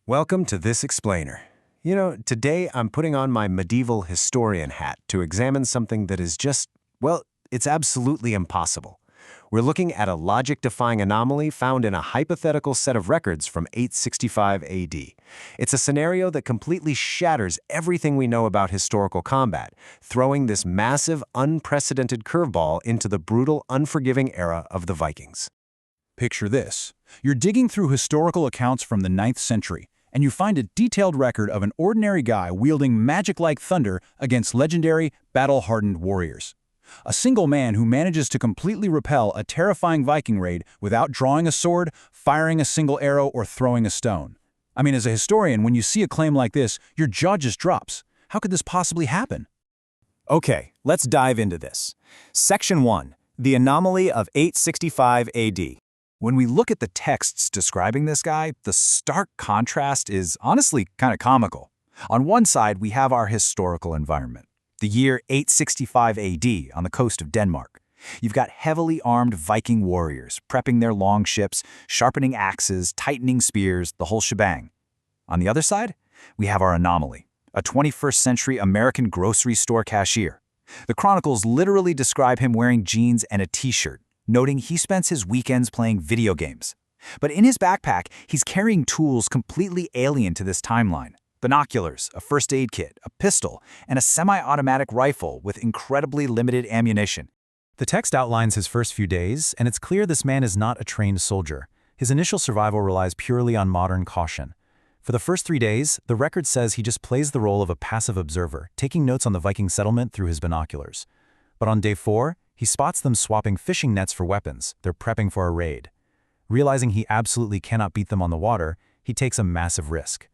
Welcome to This Explainer. You know, today I'm putting on my medieval historian hat to examine something that is just, well, it's absolutely impossible. We're looking at a logic-defying anomaly found in a hypothetical set of records from 865 AD. It's a scenario that completely shatters everything we know about historical combat, throwing this massive, unprecedented curveball into the brutal, unforgiving era of the Vikings. Picture this. You're digging through historical accounts from the 9th century, and you find a detailed record of an ordinary guy wielding magic-like thunder against legendary, battle-hardened warriors. A single man who manages to completely repel a terrifying Viking raid without drawing a sword, firing a single arrow, or throwing a stone. I mean, as a historian, when you see a claim like this, your jaw just drops. How could this possibly happen? Okay, let's dive into this. Section 1. The Anomaly of 865 AD. When we look at the texts describing this guy, the stark contrast is honestly kind of comical. On one side, we have our historical environment, the year 865 AD on the coast of Denmark. You've got heavily armed Viking warriors prepping their longships, sharpening axes, tightening spears, the whole shebang. On the other side, we have our anomaly, a 21st century American grocery store cashier. The chronicles literally describe him wearing jeans and a t-shirt, noting he spends his weekends playing video games. But in his backpack, he's carrying tools completely alien to this timeline. Binoculars, a first aid kit, a pistol, and a semi-automatic rifle with incredibly limited ammunition. The text outlines his first few days, and it's clear this man is not a trained soldier. His initial survival relies purely on modern caution. For the first 3 days, the record says he just plays the role of a passive observer, taking notes on the Viking settlement through his binoculars. But on day 4, he spots them swapping fishing nets for weapons. They're prepping for a raid. Realizing he absolutely cannot beat them on the water, he takes a massive risk.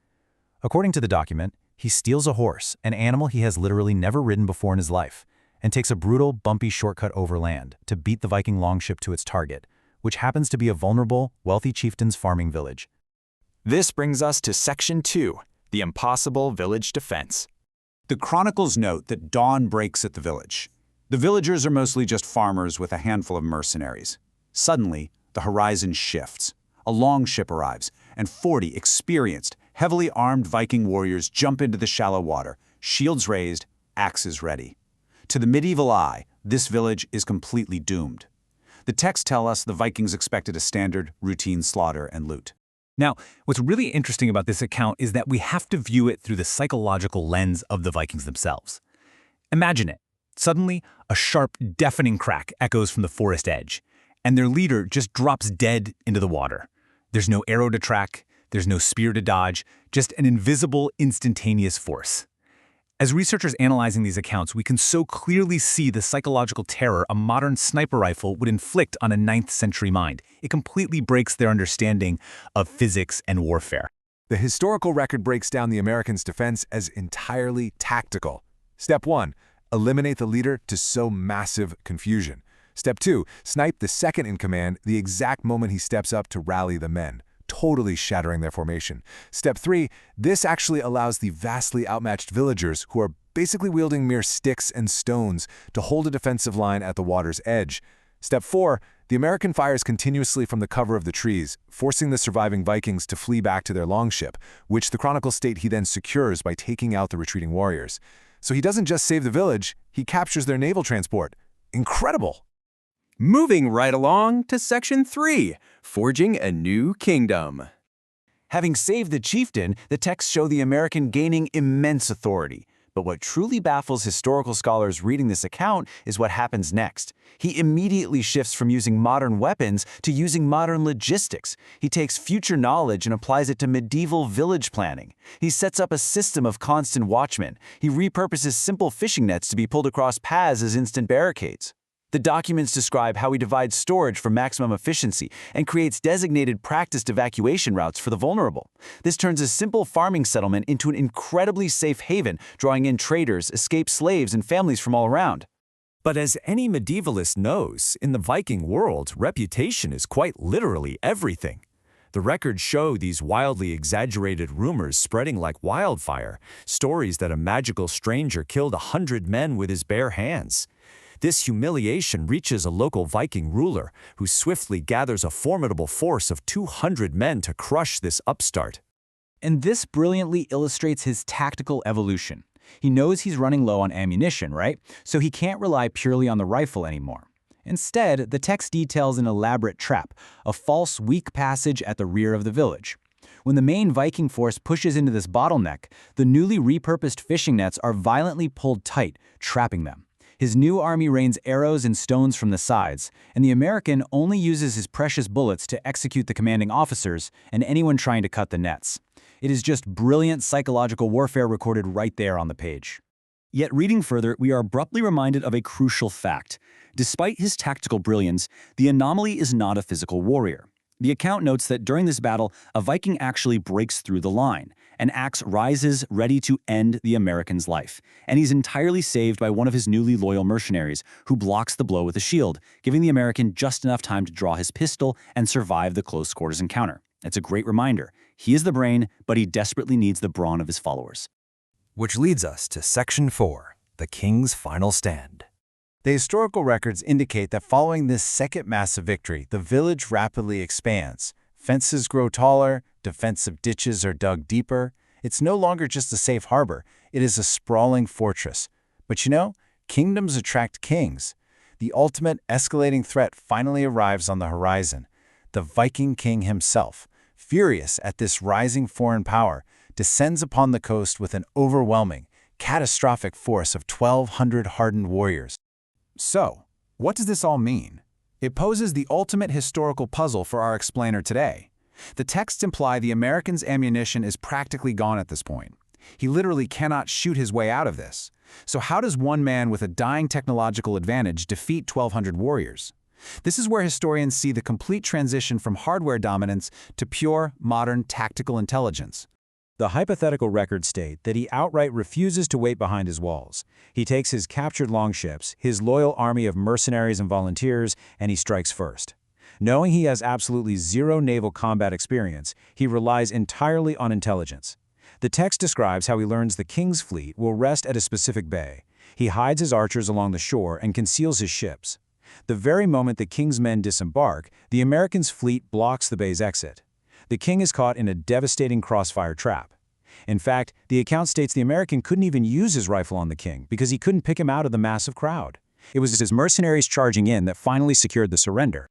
According to the document, he steals a horse, an animal he has literally never ridden before in his life, and takes a brutal, bumpy shortcut overland to beat the Viking longship to its target, which happens to be a vulnerable, wealthy chieftain's farming village. This brings us to Section 2, the impossible village defense. The chronicles note that dawn breaks at the village. The villagers are mostly just farmers with a handful of mercenaries. Suddenly, the horizon shifts. A longship arrives, and 40 experienced, heavily armed Viking warriors jump into the shallow water, shields raised, axes ready. To the medieval eye, this village is completely doomed. The texts tell us the Vikings expected a standard, routine slaughter and loot. Now, what's really interesting about this account is that we have to view it through the psychological lens of the Vikings themselves. Imagine it. Suddenly, a sharp, deafening crack echoes from the forest edge, and their leader just drops dead into the water. There's no arrow to track, there's no spear to dodge, just an invisible, instantaneous force. As researchers analyzing these accounts, we can so clearly see the psychological terror a modern sniper rifle would inflict on a 9th century mind. It completely breaks their understanding of physics and warfare. The historical record breaks down the Americans' defense as entirely tactical. Step 1. Eliminate the leader to sow massive confusion. Step 2. Snipe the second in command the exact moment he steps up to rally the men, totally shattering their formation. Step 3. This actually allows the vastly outmatched villagers, who are basically wielding mere sticks and stones, to hold a defensive line at the water's edge. Step 4. The American fires continuously from the cover of the trees, forcing the surviving Vikings to flee back to their longship, which the chronicles state he then secures by taking out the retreating warriors. So he doesn't just save the village, he captures their naval transport. Incredible! Moving right along to Section 3, Forging a New Kingdom. Having saved the chieftain, the texts show the American gaining immense authority. But what truly baffles historical scholars reading this account is what happens next. He immediately shifts from using modern weapons to using modern logistics. He takes future knowledge and applies it to medieval village planning. He sets up a system of constant watchmen. He repurposes simple fishing nets to be pulled across paths as instant barricades. The documents describe how he divides storage for maximum efficiency and creates designated practiced evacuation routes for the vulnerable. This turns a simple farming settlement into an incredibly safe haven, drawing in traders, escaped slaves, and families from all around. But as any medievalist knows, in the Viking world, reputation is quite literally everything. The records show these wildly exaggerated rumors spreading like wildfire, stories that a magical stranger killed 100 men with his bare hands. This humiliation reaches a local Viking ruler, who swiftly gathers a formidable force of 200 men to crush this upstart. And this brilliantly illustrates his tactical evolution. He knows he's running low on ammunition, right? So he can't rely purely on the rifle anymore. Instead, the text details an elaborate trap, a false weak passage at the rear of the village. When the main Viking force pushes into this bottleneck, the newly repurposed fishing nets are violently pulled tight, trapping them. His new army rains arrows and stones from the sides, and the American only uses his precious bullets to execute the commanding officers and anyone trying to cut the nets. It is just brilliant psychological warfare recorded right there on the page. Yet reading further, we are abruptly reminded of a crucial fact. Despite his tactical brilliance, the anomaly is not a physical warrior. The account notes that during this battle, a Viking actually breaks through the line. An axe rises, ready to end the American's life, and he's entirely saved by one of his newly loyal mercenaries, who blocks the blow with a shield, giving the American just enough time to draw his pistol and survive the close-quarters encounter. It's a great reminder. He is the brain, but he desperately needs the brawn of his followers. Which leads us to Section 4, the King's Final Stand. The historical records indicate that following this second massive victory, the village rapidly expands. Fences grow taller, defensive ditches are dug deeper. It's no longer just a safe harbor, it is a sprawling fortress. But you know, kingdoms attract kings. The ultimate escalating threat finally arrives on the horizon. The Viking king himself, furious at this rising foreign power, descends upon the coast with an overwhelming, catastrophic force of 1,200 hardened warriors. So, what does this all mean? It poses the ultimate historical puzzle for our explainer today. The texts imply the American's ammunition is practically gone at this point. He literally cannot shoot his way out of this. So how does one man with a dying technological advantage defeat 1,200 warriors? This is where historians see the complete transition from hardware dominance to pure, modern tactical intelligence. The hypothetical records state that he outright refuses to wait behind his walls. He takes his captured longships, his loyal army of mercenaries and volunteers, and he strikes first. Knowing he has absolutely zero naval combat experience, he relies entirely on intelligence. The text describes how he learns the king's fleet will rest at a specific bay. He hides his archers along the shore and conceals his ships. The very moment the king's men disembark, the American's fleet blocks the bay's exit. The king is caught in a devastating crossfire trap. In fact, the account states the American couldn't even use his rifle on the king because he couldn't pick him out of the massive crowd. It was his mercenaries charging in that finally secured the surrender.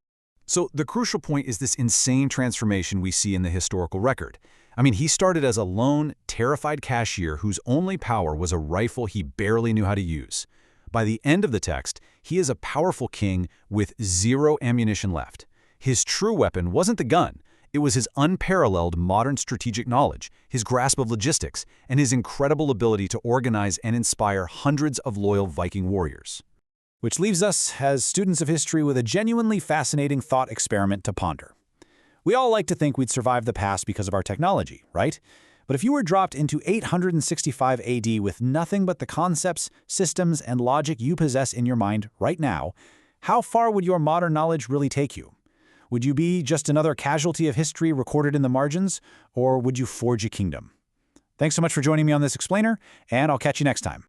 So the crucial point is this insane transformation we see in the historical record. I mean, he started as a lone, terrified cashier whose only power was a rifle he barely knew how to use. By the end of the text, he is a powerful king with zero ammunition left. His true weapon wasn't the gun. It was his unparalleled modern strategic knowledge, his grasp of logistics, and his incredible ability to organize and inspire hundreds of loyal Viking warriors. Which leaves us, as students of history, with a genuinely fascinating thought experiment to ponder. We all like to think we'd survive the past because of our technology, right? But if you were dropped into 865 AD with nothing but the concepts, systems, and logic you possess in your mind right now, how far would your modern knowledge really take you? Would you be just another casualty of history recorded in the margins, or would you forge a kingdom? Thanks so much for joining me on this explainer, and I'll catch you next time.